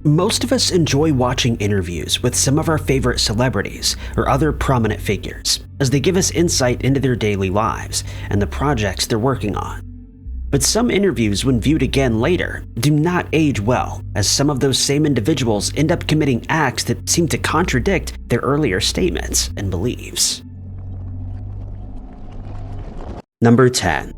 Most of us enjoy watching interviews with some of our favorite celebrities or other prominent figures, as they give us insight into their daily lives and the projects they're working on. But some interviews, when viewed again later, do not age well, as some of those same individuals end up committing acts that seem to contradict their earlier statements and beliefs. Number 10.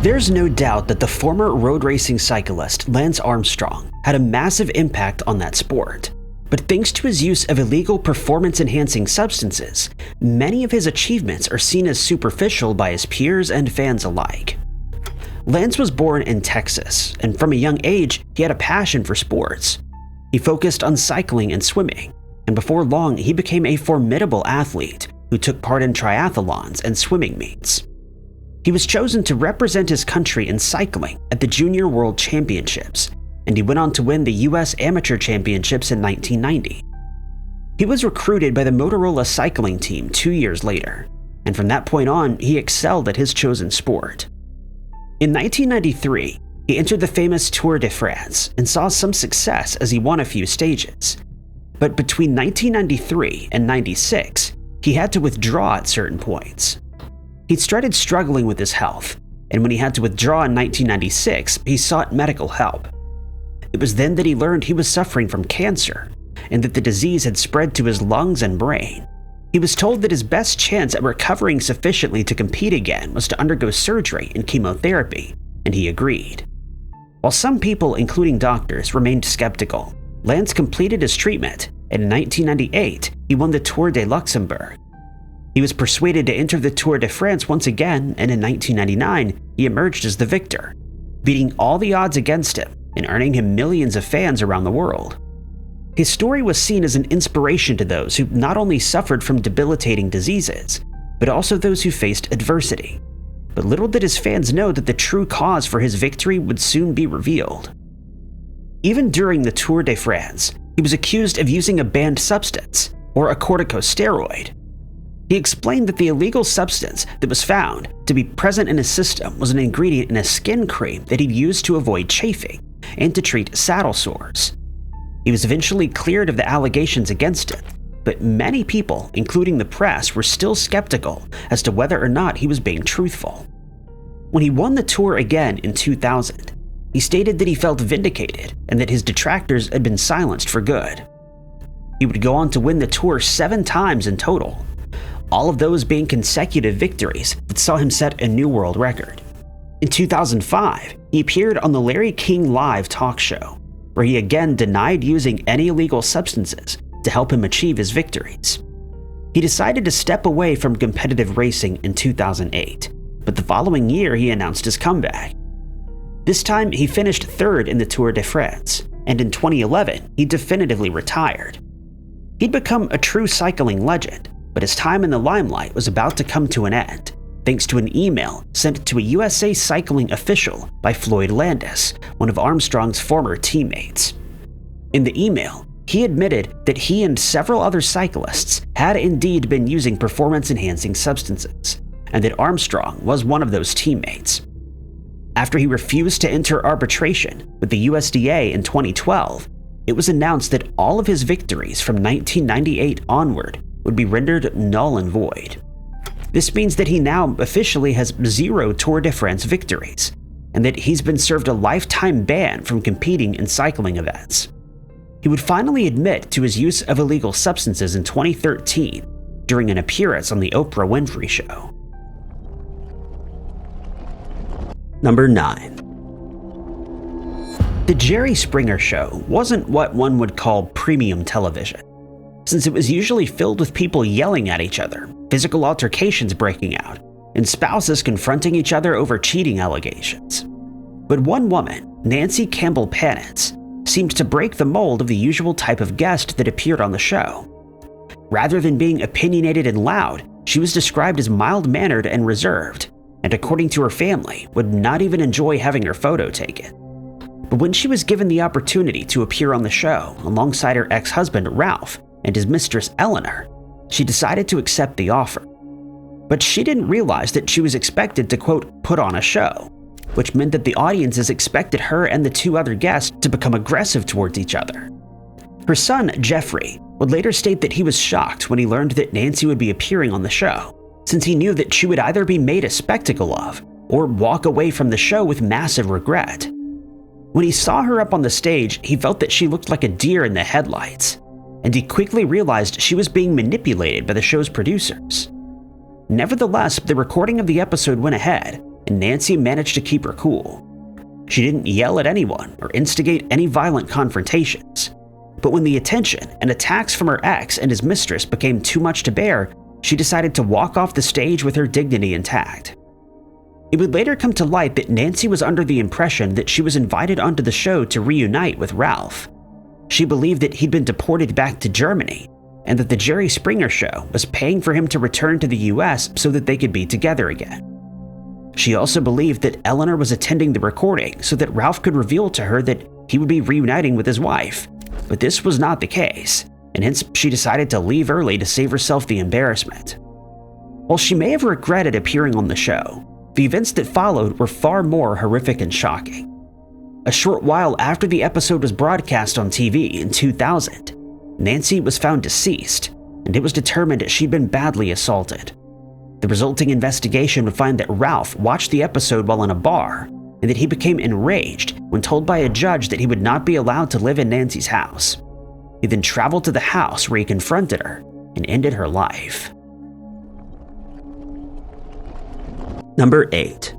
There's no doubt that the former road racing cyclist Lance Armstrong had a massive impact on that sport. But thanks to his use of illegal performance-enhancing substances, many of his achievements are seen as superficial by his peers and fans alike. Lance was born in Texas, and from a young age, he had a passion for sports. He focused on cycling and swimming, and before long, he became a formidable athlete who took part in triathlons and swimming meets. He was chosen to represent his country in cycling at the Junior World Championships, and he went on to win the U.S. Amateur Championships in 1990. He was recruited by the Motorola cycling team 2 years later, and from that point on, he excelled at his chosen sport. In 1993, he entered the famous Tour de France and saw some success as he won a few stages. But between 1993 and 96, he had to withdraw at certain points. He started struggling with his health, and when he had to withdraw in 1996, he sought medical help. It was then that he learned he was suffering from cancer, and that the disease had spread to his lungs and brain. He was told that his best chance at recovering sufficiently to compete again was to undergo surgery and chemotherapy, and he agreed. While some people, including doctors, remained skeptical, Lance completed his treatment, and in 1998, he won the Tour de Luxembourg. He was persuaded to enter the Tour de France once again, and in 1999, he emerged as the victor, beating all the odds against him and earning him millions of fans around the world. His story was seen as an inspiration to those who not only suffered from debilitating diseases, but also those who faced adversity. But little did his fans know that the true cause for his victory would soon be revealed. Even during the Tour de France, he was accused of using a banned substance, or a corticosteroid. He explained that the illegal substance that was found to be present in his system was an ingredient in a skin cream that he'd used to avoid chafing and to treat saddle sores. He was eventually cleared of the allegations against him, but many people, including the press, were still skeptical as to whether or not he was being truthful. When he won the Tour again in 2000, he stated that he felt vindicated and that his detractors had been silenced for good. He would go on to win the Tour 7 times in total, all of those being consecutive victories that saw him set a new world record. In 2005, he appeared on the Larry King Live talk show, where he again denied using any illegal substances to help him achieve his victories. He decided to step away from competitive racing in 2008, but the following year he announced his comeback. This time he finished 3rd in the Tour de France, and in 2011 he definitively retired. He'd become a true cycling legend, but his time in the limelight was about to come to an end, thanks to an email sent to a USA Cycling official by Floyd Landis, one of Armstrong's former teammates. In the email, he admitted that he and several other cyclists had indeed been using performance-enhancing substances, and that Armstrong was one of those teammates. After he refused to enter arbitration with the USDA in 2012, it was announced that all of his victories from 1998 onward would be rendered null and void. This means that he now officially has 0 Tour de France victories, and that he's been served a lifetime ban from competing in cycling events. He would finally admit to his use of illegal substances in 2013 during an appearance on the Oprah Winfrey Show. Number 9. The Jerry Springer Show wasn't what one would call premium television, since it was usually filled with people yelling at each other, physical altercations breaking out, and spouses confronting each other over cheating allegations. But one woman, Nancy Campbell Panitz, seemed to break the mold of the usual type of guest that appeared on the show. Rather than being opinionated and loud, she was described as mild-mannered and reserved, and according to her family, would not even enjoy having her photo taken. But when she was given the opportunity to appear on the show alongside her ex-husband Ralph and his mistress Eleanor, she decided to accept the offer. But she didn't realize that she was expected to, quote, put on a show. which meant that the audiences expected her and the two other guests to become aggressive towards each other. Her son, Jeffrey, would later state that he was shocked when he learned that Nancy would be appearing on the show, since he knew that she would either be made a spectacle of or walk away from the show with massive regret. When he saw her up on the stage, he felt that she looked like a deer in the headlights, and he quickly realized she was being manipulated by the show's producers. Nevertheless, the recording of the episode went ahead, and Nancy managed to keep her cool. She didn't yell at anyone or instigate any violent confrontations, but when the attention and attacks from her ex and his mistress became too much to bear, she decided to walk off the stage with her dignity intact. It would later come to light that Nancy was under the impression that she was invited onto the show to reunite with Ralph. She believed that he'd been deported back to Germany, and that the Jerry Springer Show was paying for him to return to the US so that they could be together again. She also believed that Eleanor was attending the recording so that Ralph could reveal to her that he would be reuniting with his wife, but this was not the case, and hence she decided to leave early to save herself the embarrassment. While she may have regretted appearing on the show, the events that followed were far more horrific and shocking. A short while after the episode was broadcast on TV in 2000, Nancy was found deceased, and it was determined that she'd been badly assaulted. The resulting investigation would find that Ralph watched the episode while in a bar, and that he became enraged when told by a judge that he would not be allowed to live in Nancy's house. He then traveled to the house where he confronted her and ended her life. Number 8.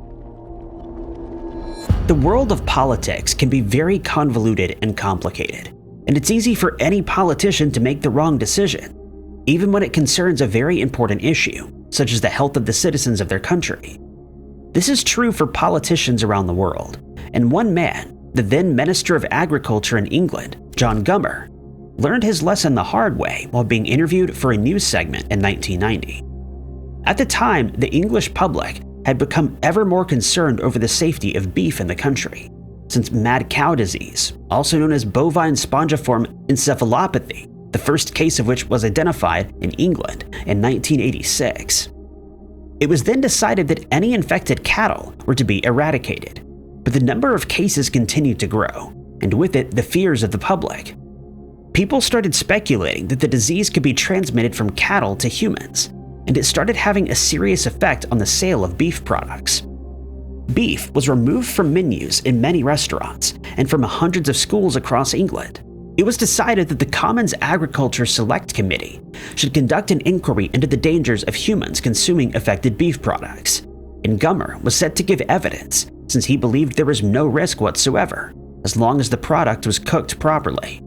The world of politics can be very convoluted and complicated, and it's easy for any politician to make the wrong decision, even when it concerns a very important issue, such as the health of the citizens of their country. This is true for politicians around the world, and one man, the then Minister of Agriculture in England, John Gummer, learned his lesson the hard way while being interviewed for a news segment in 1990. At the time, the English public had become ever more concerned over the safety of beef in the country, since mad cow disease, also known as bovine spongiform encephalopathy, the first case of which was identified in England in 1986. It was then decided that any infected cattle were to be eradicated, but the number of cases continued to grow, and with it the fears of the public. People started speculating that the disease could be transmitted from cattle to humans, and it started having a serious effect on the sale of beef products. Beef was removed from menus in many restaurants and from hundreds of schools across England. It was decided that the Commons Agriculture Select Committee should conduct an inquiry into the dangers of humans consuming affected beef products, and Gummer was set to give evidence since he believed there was no risk whatsoever, as long as the product was cooked properly.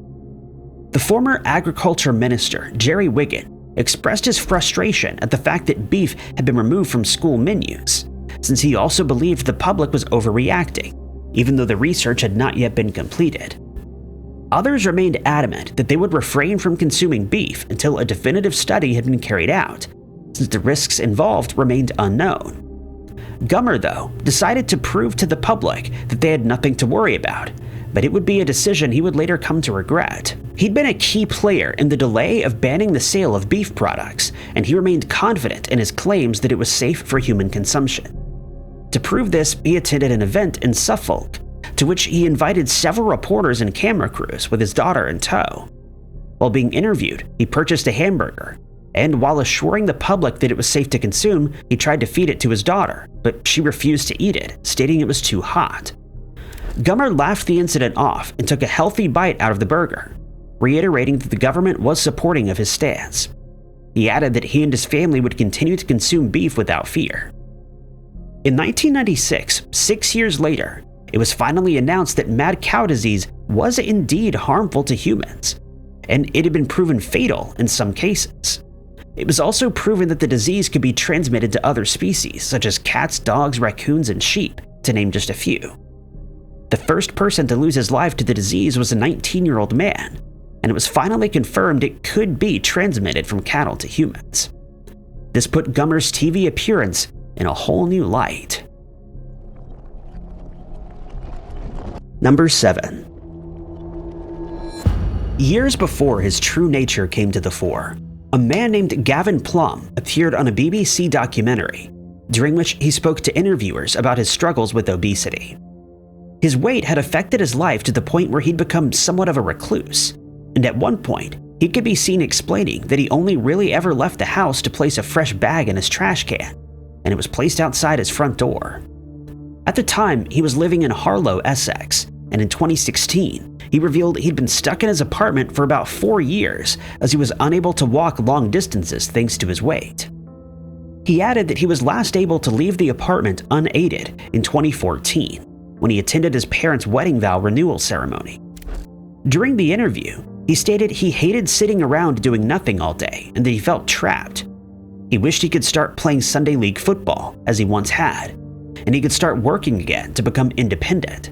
The former Agriculture Minister, Jerry Wigan, expressed his frustration at the fact that beef had been removed from school menus, since he also believed the public was overreacting, even though the research had not yet been completed. Others remained adamant that they would refrain from consuming beef until a definitive study had been carried out, since the risks involved remained unknown. Gummer, though, decided to prove to the public that they had nothing to worry about, but it would be a decision he would later come to regret. He'd been a key player in the delay of banning the sale of beef products, and he remained confident in his claims that it was safe for human consumption. To prove this, he attended an event in Suffolk, to which he invited several reporters and camera crews with his daughter in tow. While being interviewed, he purchased a hamburger, and while assuring the public that it was safe to consume, he tried to feed it to his daughter, but she refused to eat it, stating it was too hot. Gummer laughed the incident off and took a healthy bite out of the burger, reiterating that the government was supporting of his stance. He added that he and his family would continue to consume beef without fear. In 1996, 6 years later, it was finally announced that mad cow disease was indeed harmful to humans, and it had been proven fatal in some cases. It was also proven that the disease could be transmitted to other species, such as cats, dogs, raccoons, and sheep, to name just a few. The first person to lose his life to the disease was a 19-year-old man, and it was finally confirmed it could be transmitted from cattle to humans. This put Gummer's TV appearance in a whole new light. Number 7. Years before his true nature came to the fore, a man named Gavin Plumb appeared on a BBC documentary, during which he spoke to interviewers about his struggles with obesity. His weight had affected his life to the point where he'd become somewhat of a recluse, and at one point, he could be seen explaining that he only really ever left the house to place a fresh bag in his trash can, and it was placed outside his front door. At the time, he was living in Harlow, Essex, and in 2016, he revealed he'd been stuck in his apartment for about 4 years as he was unable to walk long distances thanks to his weight. He added that he was last able to leave the apartment unaided in 2014, when he attended his parents' wedding vow renewal ceremony. During the interview, he stated he hated sitting around doing nothing all day and that he felt trapped. He wished he could start playing Sunday League football, as he once had, and he could start working again to become independent.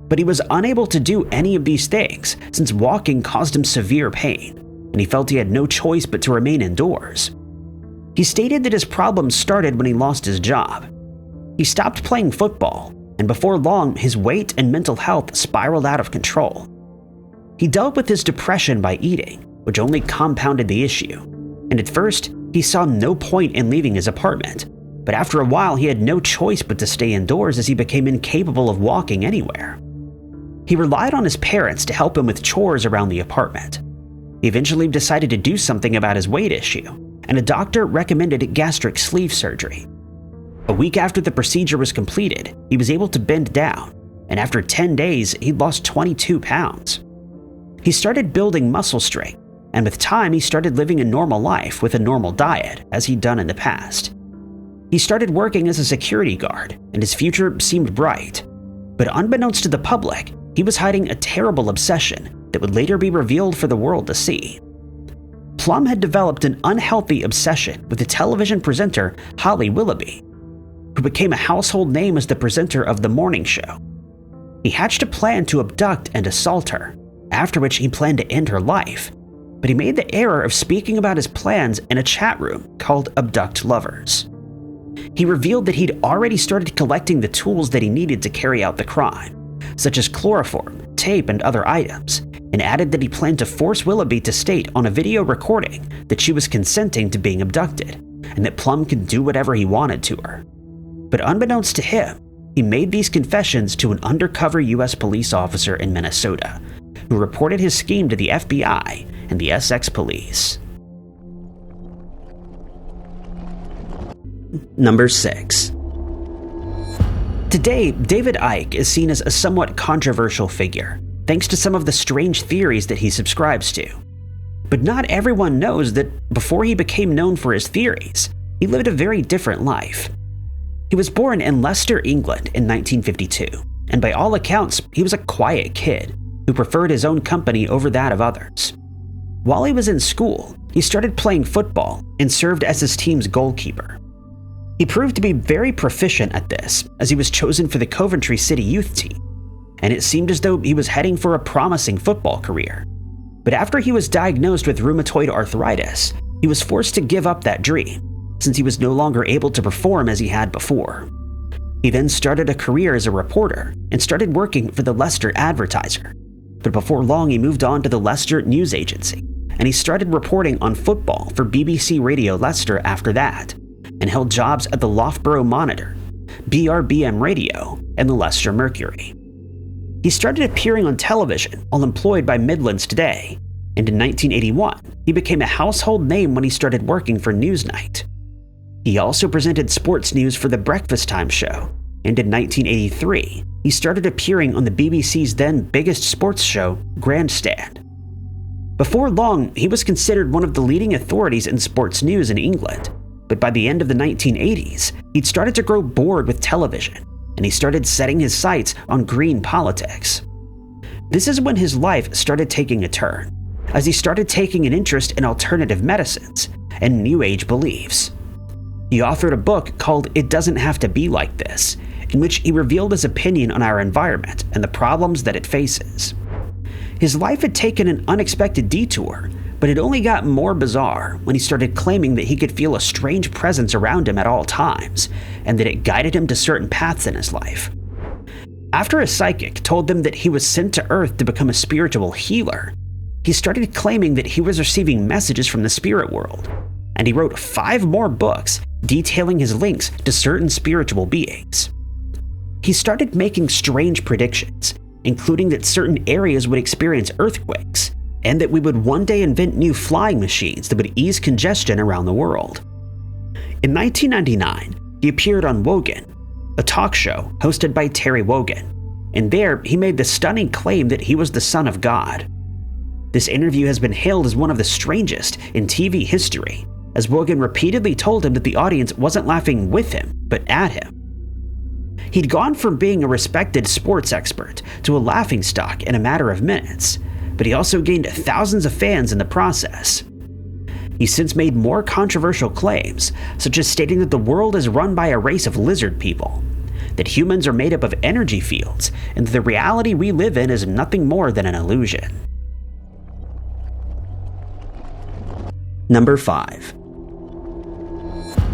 But he was unable to do any of these things since walking caused him severe pain, and he felt he had no choice but to remain indoors. He stated that his problems started when he lost his job. He stopped playing football, and before long, his weight and mental health spiraled out of control. He dealt with his depression by eating, which only compounded the issue, and at first, he saw no point in leaving his apartment, but after a while he had no choice but to stay indoors as he became incapable of walking anywhere. He relied on his parents to help him with chores around the apartment. He eventually decided to do something about his weight issue, and a doctor recommended gastric sleeve surgery. A week after the procedure was completed, he was able to bend down, and after 10 days, he'd lost 22 pounds. He started building muscle strength, and with time, he started living a normal life with a normal diet, as he'd done in the past. He started working as a security guard, and his future seemed bright. But unbeknownst to the public, he was hiding a terrible obsession that would later be revealed for the world to see. Plumb had developed an unhealthy obsession with the television presenter Holly Willoughby, who became a household name as the presenter of the morning show. He hatched a plan to abduct and assault her, after which he planned to end her life, but he made the error of speaking about his plans in a chat room called Abduct Lovers. He revealed that he'd already started collecting the tools that he needed to carry out the crime, such as chloroform, tape, and other items, and added that he planned to force Willoughby to state on a video recording that she was consenting to being abducted, and that Plumb could do whatever he wanted to her. But unbeknownst to him, he made these confessions to an undercover US police officer in Minnesota, who reported his scheme to the FBI and the Essex police. Number 6. Today, David Icke is seen as a somewhat controversial figure, thanks to some of the strange theories that he subscribes to. But not everyone knows that before he became known for his theories, he lived a very different life. He was born in Leicester, England in 1952, and by all accounts, he was a quiet kid who preferred his own company over that of others. While he was in school, he started playing football and served as his team's goalkeeper. He proved to be very proficient at this, as he was chosen for the Coventry City youth team, and it seemed as though he was heading for a promising football career. But after he was diagnosed with rheumatoid arthritis, he was forced to give up that dream, since he was no longer able to perform as he had before. He then started a career as a reporter and started working for the Leicester Advertiser. But before long, he moved on to the Leicester News Agency, and he started reporting on football for BBC Radio Leicester after that, and held jobs at the Loughborough Monitor, BRBM Radio, and the Leicester Mercury. He started appearing on television while employed by Midlands Today, and in 1981, he became a household name when he started working for Newsnight. He also presented sports news for the Breakfast Time show, and in 1983, he started appearing on the BBC's then biggest sports show, Grandstand. Before long, he was considered one of the leading authorities in sports news in England, but by the end of the 1980s, he'd started to grow bored with television, and he started setting his sights on green politics. This is when his life started taking a turn, as he started taking an interest in alternative medicines and New Age beliefs. He authored a book called It Doesn't Have to Be Like This, in which he revealed his opinion on our environment and the problems that it faces. His life had taken an unexpected detour, but it only got more bizarre when he started claiming that he could feel a strange presence around him at all times, and that it guided him to certain paths in his life. After a psychic told them that he was sent to Earth to become a spiritual healer, he started claiming that he was receiving messages from the spirit world. and he wrote 5 more books detailing his links to certain spiritual beings. He started making strange predictions, including that certain areas would experience earthquakes, and that we would one day invent new flying machines that would ease congestion around the world. In 1999, he appeared on Wogan, a talk show hosted by Terry Wogan, and there he made the stunning claim that he was the Son of God. This interview has been hailed as one of the strangest in TV history, as Wogan repeatedly told him that the audience wasn't laughing with him, but at him. He'd gone from being a respected sports expert to a laughingstock in a matter of minutes, but he also gained thousands of fans in the process. He's since made more controversial claims, such as stating that the world is run by a race of lizard people, that humans are made up of energy fields, and that the reality we live in is nothing more than an illusion. Number 5.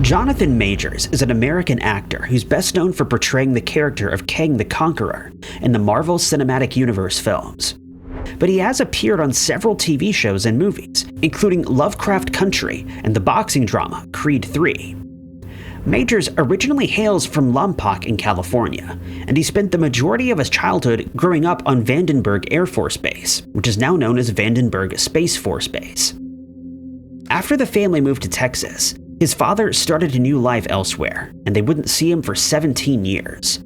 Jonathan Majors is an American actor who's best known for portraying the character of Kang the Conqueror in the Marvel Cinematic Universe films. But he has appeared on several TV shows and movies, including Lovecraft Country and the boxing drama Creed III. Majors originally hails from Lompoc in California, and he spent the majority of his childhood growing up on Vandenberg Air Force Base, which is now known as Vandenberg Space Force Base. After the family moved to Texas, his father started a new life elsewhere, and they wouldn't see him for 17 years.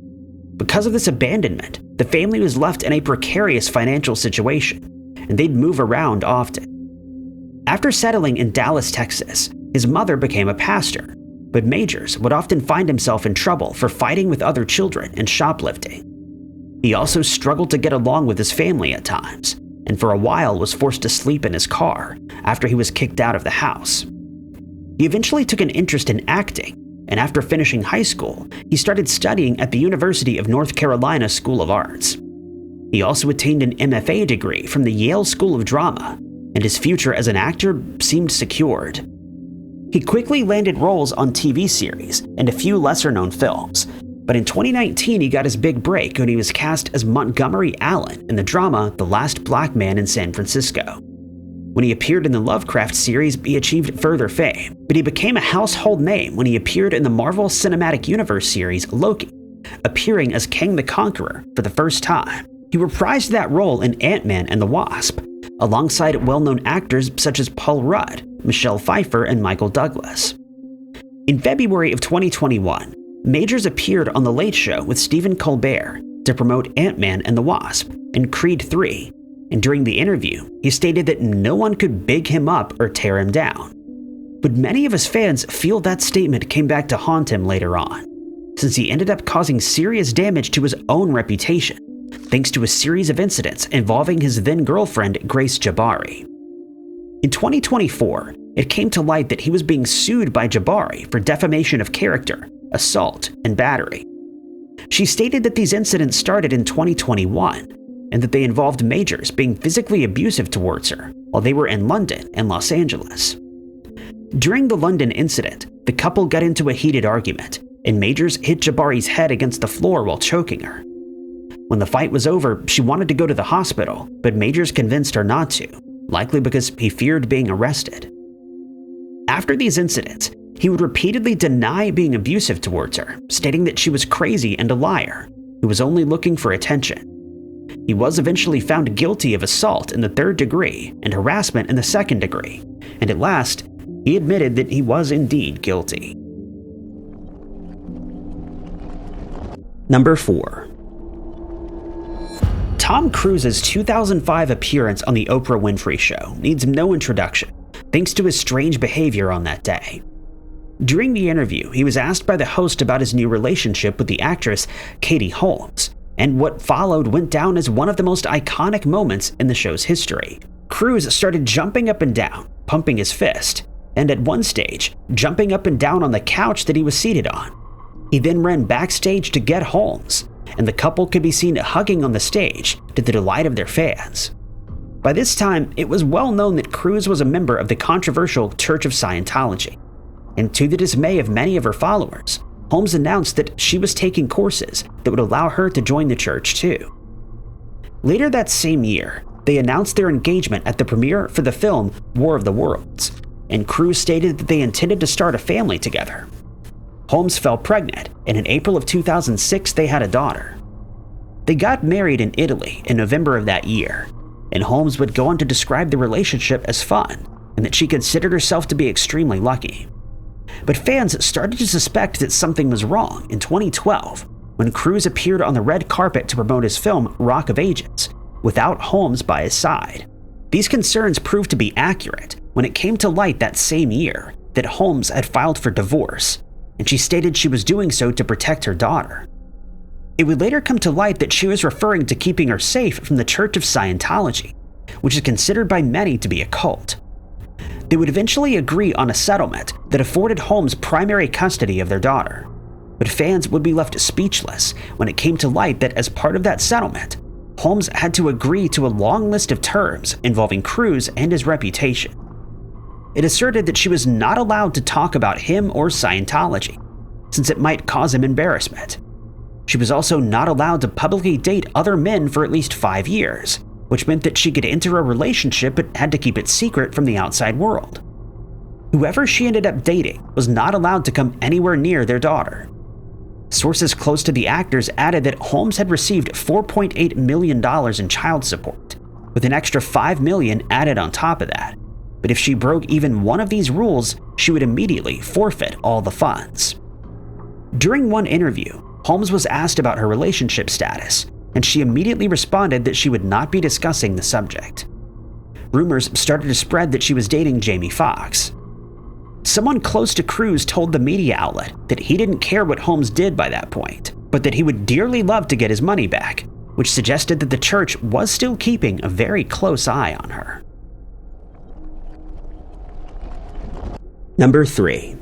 Because of this abandonment, the family was left in a precarious financial situation, and they'd move around often. After settling in Dallas, Texas, his mother became a pastor, but Majors would often find himself in trouble for fighting with other children and shoplifting. He also struggled to get along with his family at times, and for a while was forced to sleep in his car after he was kicked out of the house. He eventually took an interest in acting, and after finishing high school, he started studying at the University of North Carolina School of Arts. He also attained an MFA degree from the Yale School of Drama, and his future as an actor seemed secured. He quickly landed roles on TV series and a few lesser-known films, but in 2019 he got his big break when he was cast as Montgomery Allen in the drama The Last Black Man in San Francisco. When he appeared in the Lovecraft series, he achieved further fame, but he became a household name when he appeared in the Marvel Cinematic Universe series Loki, appearing as Kang the Conqueror for the first time. He reprised that role in Ant-Man and the Wasp, alongside well-known actors such as Paul Rudd, Michelle Pfeiffer, and Michael Douglas. In February of 2021, Majors appeared on The Late Show with Stephen Colbert to promote Ant-Man and the Wasp and Creed III, and during the interview, he stated that no one could big him up or tear him down. But many of his fans feel that statement came back to haunt him later on, since he ended up causing serious damage to his own reputation, thanks to a series of incidents involving his then-girlfriend Grace Jabari. In 2024, it came to light that he was being sued by Jabari for defamation of character, assault, and battery. She stated that these incidents started in 2021, and that they involved Majors being physically abusive towards her while they were in London and Los Angeles. During the London incident, the couple got into a heated argument, and Majors hit Jabari's head against the floor while choking her. When the fight was over, she wanted to go to the hospital, but Majors convinced her not to, likely because he feared being arrested. After these incidents, he would repeatedly deny being abusive towards her, stating that she was crazy and a liar, who was only looking for attention. He was eventually found guilty of assault in the 3rd degree and harassment in the 2nd degree, and at last, he admitted that he was indeed guilty. Number 4. Tom Cruise's 2005 appearance on The Oprah Winfrey Show needs no introduction, thanks to his strange behavior on that day. During the interview, he was asked by the host about his new relationship with the actress Katie Holmes, and what followed went down as one of the most iconic moments in the show's history. Cruise started jumping up and down, pumping his fist, and at one stage, jumping up and down on the couch that he was seated on. He then ran backstage to get Holmes, and the couple could be seen hugging on the stage to the delight of their fans. By this time, it was well known that Cruise was a member of the controversial Church of Scientology, and to the dismay of many of her followers, Holmes announced that she was taking courses that would allow her to join the church too. Later that same year, they announced their engagement at the premiere for the film War of the Worlds, and Cruz stated that they intended to start a family together. Holmes fell pregnant, and in April of 2006 they had a daughter. They got married in Italy in November of that year, and Holmes would go on to describe the relationship as fun and that she considered herself to be extremely lucky. But fans started to suspect that something was wrong in 2012 when Cruz appeared on the red carpet to promote his film Rock of Ages without Holmes by his side. These concerns proved to be accurate when it came to light that same year that Holmes had filed for divorce, and she stated she was doing so to protect her daughter. It would later come to light that she was referring to keeping her safe from the Church of Scientology, which is considered by many to be a cult. They would eventually agree on a settlement that afforded Holmes primary custody of their daughter, but fans would be left speechless when it came to light that as part of that settlement, Holmes had to agree to a long list of terms involving Cruz and his reputation. It asserted that she was not allowed to talk about him or Scientology, since it might cause him embarrassment. She was also not allowed to publicly date other men for at least 5 years, which meant that she could enter a relationship but had to keep it secret from the outside world. Whoever she ended up dating was not allowed to come anywhere near their daughter. Sources close to the actors added that Holmes had received $4.8 million in child support, with an extra $5 million added on top of that. But if she broke even one of these rules, she would immediately forfeit all the funds. During one interview, Holmes was asked about her relationship status, and she immediately responded that she would not be discussing the subject. Rumors started to spread that she was dating Jamie Foxx. Someone close to Cruz told the media outlet that he didn't care what Holmes did by that point, but that he would dearly love to get his money back, which suggested that the church was still keeping a very close eye on her. Number 3.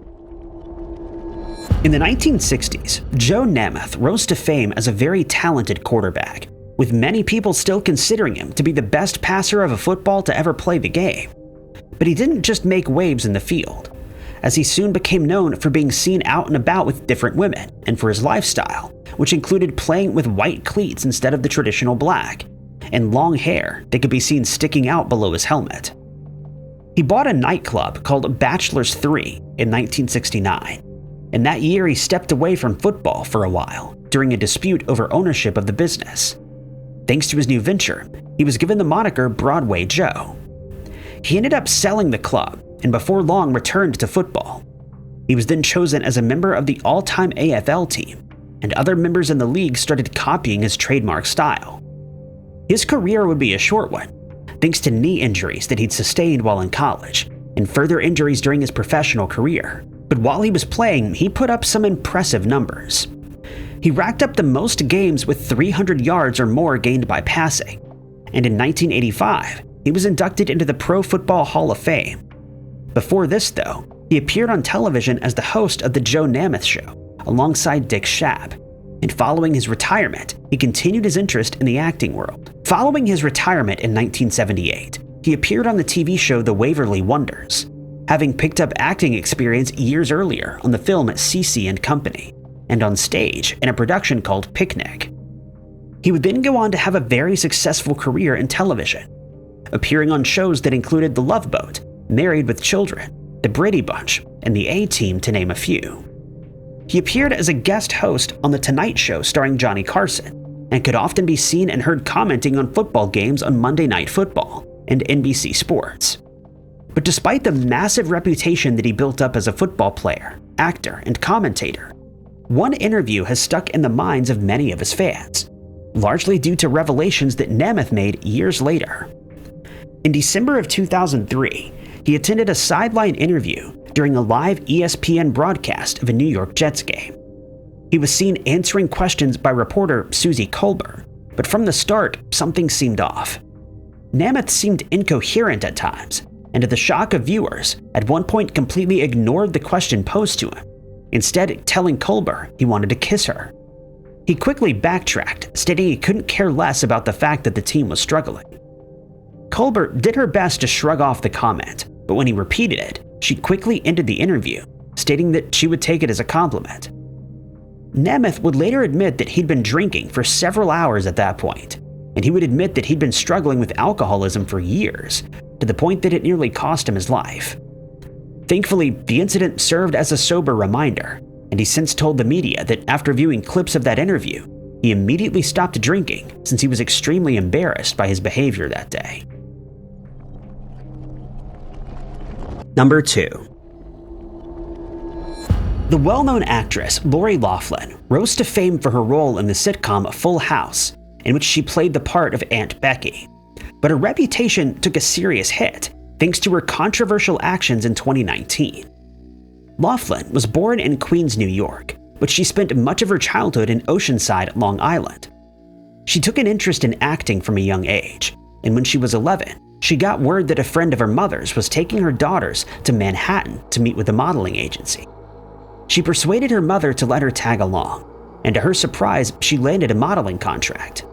In the 1960s, Joe Namath rose to fame as a very talented quarterback, with many people still considering him to be the best passer of a football to ever play the game. But he didn't just make waves in the field, as he soon became known for being seen out and about with different women, and for his lifestyle, which included playing with white cleats instead of the traditional black, and long hair that could be seen sticking out below his helmet. He bought a nightclub called Bachelor's 3 in 1969. And that year he stepped away from football for a while during a dispute over ownership of the business. Thanks to his new venture, he was given the moniker Broadway Joe. He ended up selling the club and before long returned to football. He was then chosen as a member of the all-time AFL team, and other members in the league started copying his trademark style. His career would be a short one, thanks to knee injuries that he'd sustained while in college, and further injuries during his professional career. But while he was playing, he put up some impressive numbers. He racked up the most games with 300 yards or more gained by passing, and in 1985, he was inducted into the Pro Football Hall of Fame. Before this, though, he appeared on television as the host of The Joe Namath Show, alongside Dick Schaap, and following his retirement, he continued his interest in the acting world. Following his retirement in 1978, he appeared on the TV show The Waverly Wonders, having picked up acting experience years earlier on the film Cece and Company, and on stage in a production called Picnic. He would then go on to have a very successful career in television, appearing on shows that included The Love Boat, Married with Children, The Brady Bunch, and The A-Team, to name a few. He appeared as a guest host on The Tonight Show starring Johnny Carson, and could often be seen and heard commenting on football games on Monday Night Football and NBC Sports. But despite the massive reputation that he built up as a football player, actor, and commentator, one interview has stuck in the minds of many of his fans, largely due to revelations that Namath made years later. In December of 2003, he attended a sideline interview during a live ESPN broadcast of a New York Jets game. He was seen answering questions by reporter Susie Colbert, but from the start, something seemed off. Namath seemed incoherent at times, and to the shock of viewers, at one point completely ignored the question posed to him, instead telling Colbert he wanted to kiss her. He quickly backtracked, stating he couldn't care less about the fact that the team was struggling. Colbert did her best to shrug off the comment, but when he repeated it, she quickly ended the interview, stating that she would take it as a compliment. Namath would later admit that he'd been drinking for several hours at that point, and he would admit that he'd been struggling with alcoholism for years, to the point that it nearly cost him his life. Thankfully, the incident served as a sober reminder, and he's since told the media that after viewing clips of that interview, he immediately stopped drinking since he was extremely embarrassed by his behavior that day. Number 2. The well-known actress Lori Laughlin rose to fame for her role in the sitcom Full House, in which she played the part of Aunt Becky. But her reputation took a serious hit thanks to her controversial actions in 2019. Laughlin was born in Queens, New York, but she spent much of her childhood in Oceanside, Long Island. She took an interest in acting from a young age, and when she was 11, she got word that a friend of her mother's was taking her daughters to Manhattan to meet with a modeling agency. She persuaded her mother to let her tag along, and to her surprise, she landed a modeling contract.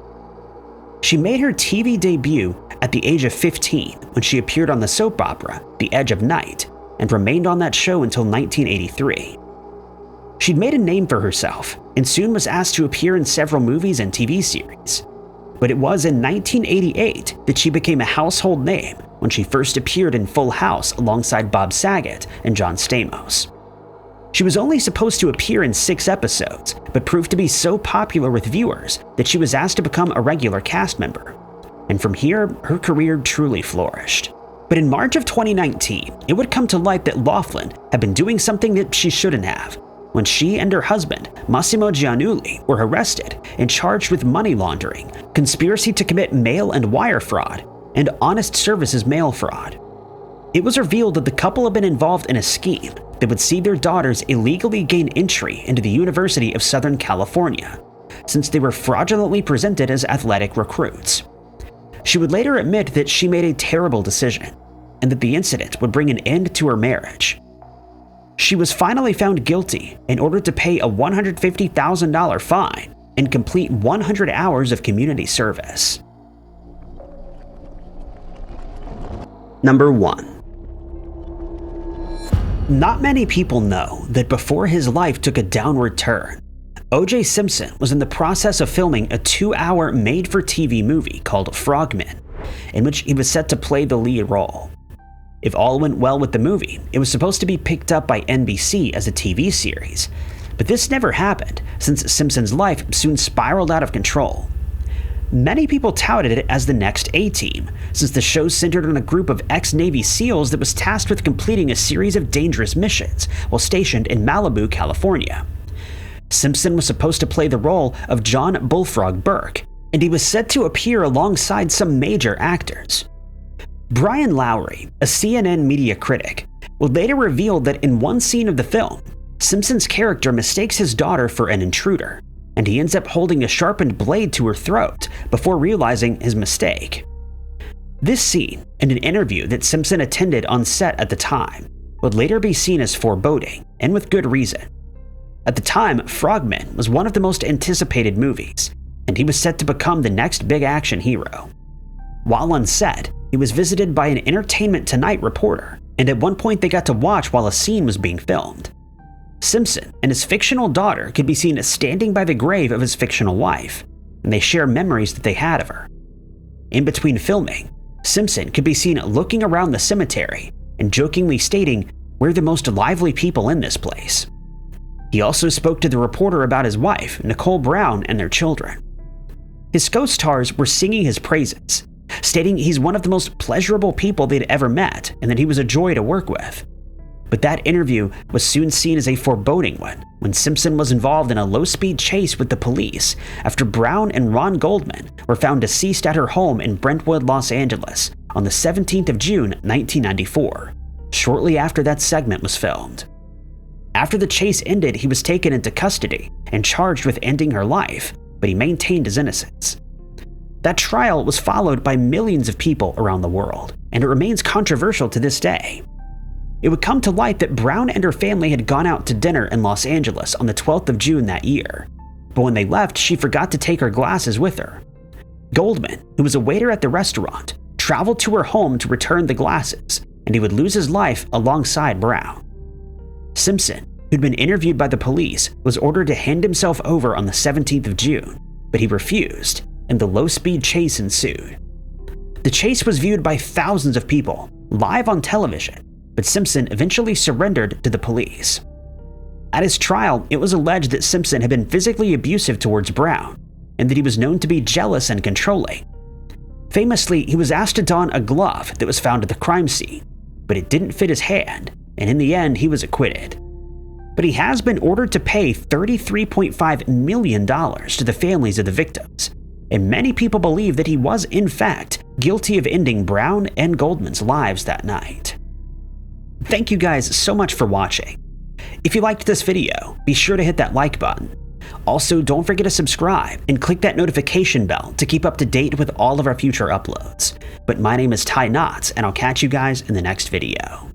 She made her TV debut at the age of 15 when she appeared on the soap opera The Edge of Night, and remained on that show until 1983. She'd made a name for herself, and soon was asked to appear in several movies and TV series. But it was in 1988 that she became a household name when she first appeared in Full House alongside Bob Saget and John Stamos. She was only supposed to appear in 6 episodes, but proved to be so popular with viewers that she was asked to become a regular cast member. And from here, her career truly flourished. But in March of 2019, it would come to light that Laughlin had been doing something that she shouldn't have, when she and her husband, Massimo Giannulli, were arrested and charged with money laundering, conspiracy to commit mail and wire fraud, and honest services mail fraud. It was revealed that the couple had been involved in a scheme that would see their daughters illegally gain entry into the University of Southern California, since they were fraudulently presented as athletic recruits. She would later admit that she made a terrible decision, and that the incident would bring an end to her marriage. She was finally found guilty and ordered to pay a $150,000 fine and complete 100 hours of community service. Number 1. Not many people know that before his life took a downward turn, O.J. Simpson was in the process of filming a 2-hour made-for-TV movie called Frogmen, in which he was set to play the lead role. If all went well with the movie, it was supposed to be picked up by NBC as a TV series, but this never happened since Simpson's life soon spiraled out of control. Many people touted it as the next A-Team, since the show centered on a group of ex-Navy SEALs that was tasked with completing a series of dangerous missions while stationed in Malibu, California. Simpson was supposed to play the role of John Bullfrog Burke, and he was set to appear alongside some major actors. Brian Lowry, a CNN media critic, would later reveal that in one scene of the film, Simpson's character mistakes his daughter for an intruder, and he ends up holding a sharpened blade to her throat before realizing his mistake. This scene, and an interview that Simpson attended on set at the time, would later be seen as foreboding, and with good reason. At the time, Frogmen was one of the most anticipated movies, and he was set to become the next big action hero. While on set, he was visited by an Entertainment Tonight reporter, and at one point they got to watch while a scene was being filmed. Simpson and his fictional daughter could be seen standing by the grave of his fictional wife, and they share memories that they had of her. In between filming, Simpson could be seen looking around the cemetery and jokingly stating, "We're the most lively people in this place." He also spoke to the reporter about his wife, Nicole Brown, and their children. His co-stars were singing his praises, stating he's one of the most pleasurable people they'd ever met and that he was a joy to work with. But that interview was soon seen as a foreboding one when Simpson was involved in a low-speed chase with the police after Brown and Ron Goldman were found deceased at her home in Brentwood, Los Angeles on the 17th of June, 1994, shortly after that segment was filmed. After the chase ended, he was taken into custody and charged with ending her life, but he maintained his innocence. That trial was followed by millions of people around the world, and it remains controversial to this day. It would come to light that Brown and her family had gone out to dinner in Los Angeles on the 12th of June that year, but when they left, she forgot to take her glasses with her. Goldman, who was a waiter at the restaurant, traveled to her home to return the glasses, and he would lose his life alongside Brown. Simpson, who'd been interviewed by the police, was ordered to hand himself over on the 17th of June, but he refused, and the low-speed chase ensued. The chase was viewed by thousands of people, live on television, but Simpson eventually surrendered to the police. At his trial, it was alleged that Simpson had been physically abusive towards Brown, and that he was known to be jealous and controlling. Famously, he was asked to don a glove that was found at the crime scene, but it didn't fit his hand, and in the end, he was acquitted. But he has been ordered to pay $33.5 million to the families of the victims, and many people believe that he was, in fact, guilty of ending Brown and Goldman's lives that night. Thank you guys so much for watching. If you liked this video, be sure to hit that like button. Also, don't forget to subscribe and click that notification bell to keep up to date with all of our future uploads. But my name is Ty Knotts, and I'll catch you guys in the next video.